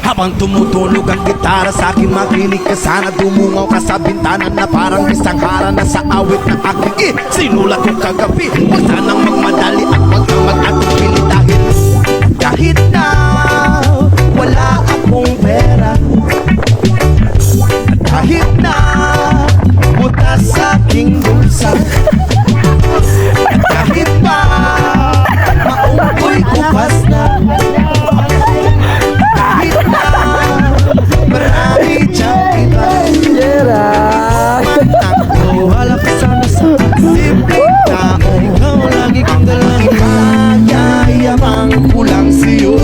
Habang tumutunog ang gitara sa akin, makinig ka sana. Dumungaw ka sa bintana na parang isang hara na sa awit ng aking sinulat ko kagabi. Huwag sanang magmadali at huwag kang mag-atong pili kahit na wala akong pera, at kahit na butas sa aking bulsa, at kahit pa maungkoy kupas na, kahit na marami diyang iba, wala ka sana sa simpleng tao. Ikaw lagi kong dalangin, magyayabang kulang sa'yo.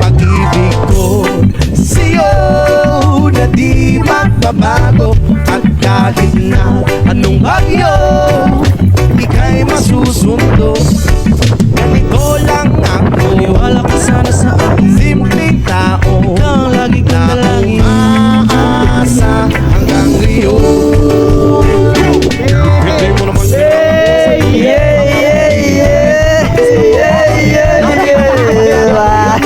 Pag-ibig ko sa'yo na di magbabago, at kahit na anong bagyo ika'y masusundo. Ganito lang ako, wala ka sana sa akin, simpleng tao. Ikaw lagi kong dalangin, umaasa hanggang ngayon. Hindi mo naman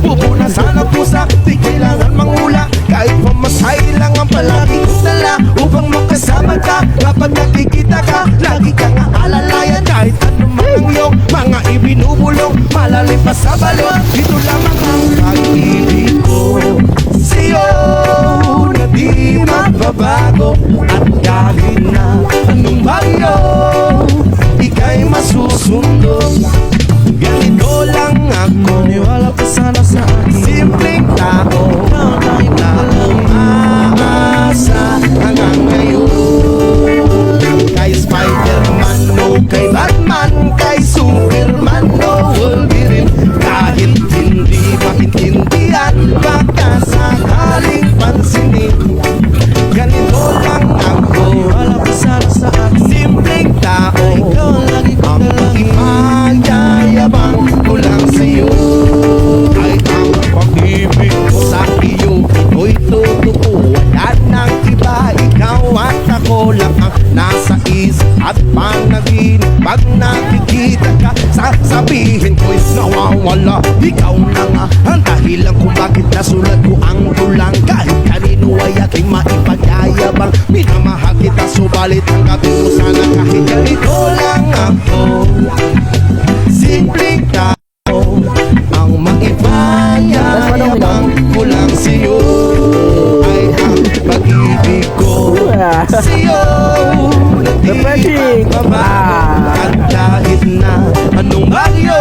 pupunasan ang pusa, di kailangan mangula. Kahit pamasahe lang ang palagi kong dala upang makasama ka. Kapag nakikita ka, lagi kang aalalayan. Kahit anumang ang iyong mga ibinubulong, malalim pa sa balon, ito lamang ang pag-ibig ko sa'yo na di magbabago. At kahit na anong bagyo ika'y masusundo. Ganito lang ako, niwala pa sana sa akin, simpleng tao na umaasa hanggang ngayon. Kay Spider-Man, no, kay Batman, kay Superman, no, Wolverine. Kahit hindi maintindihan, baka sakaling pansinin. Ganito lang ako, niwala pa sana sa akin, simpleng tao. Ikaw lagi kong dalangin, magyayabang ko lang sa'yo. Kahit ang pag-ibig ko sa iyo ito'y totoo, wala nang iba, ikaw at ako lang ang nasa isip at panaginip. Pag nakikita ka, sasabihin ko'y nawawala. Ikaw na nga ang dahilan kung bakit nasulat ko ang tulang. Kahit kanino ay aking maipagyayabang, minamahal kita subalit ang gabi mo sana. Kahit ganito lang ako, simpleng tao, ang maipanyayabang ko lang sa'yo ay ang pag-ibig ko sa'yo na di magbabago. At kahit na anong bagyo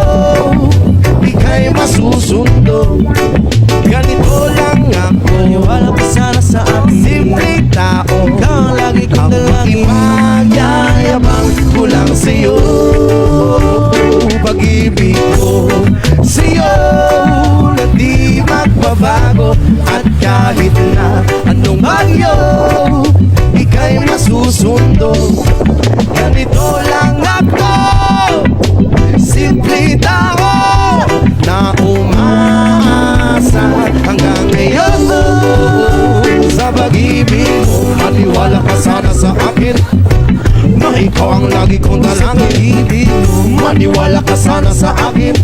ika'y masusundo. Ganito lang ako, wala pa sana sa akin, simpleng tao. Ikaw lagi kong dalangin, magyayabang ko lang sa'yo. Pag-ibig ko sa'yo na di magbabago. At kahit na anong bagyo ika'y masusundo. Ganito lang ako, simple tao na umaasa hanggang ngayon. Sa pag-ibig mo, maniwala ka sana sa akin, na ikaw ang lagi kong dalangin. Maniwala ka sana sa akin,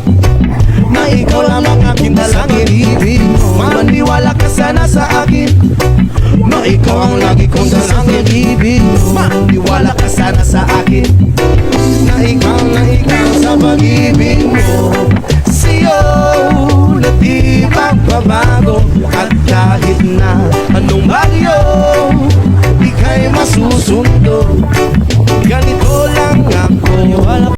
na ikaw lang ang aking dalangin. Maniwala ka sana sa akin, na ikaw ang lagi kong dalangin. Maniwala ka sana sa akin, na ikaw sa pag-ibig mo sa'yo na di magbabago. At kahit na anong bagyo ika'y masusundo. Ganito lang ako, wala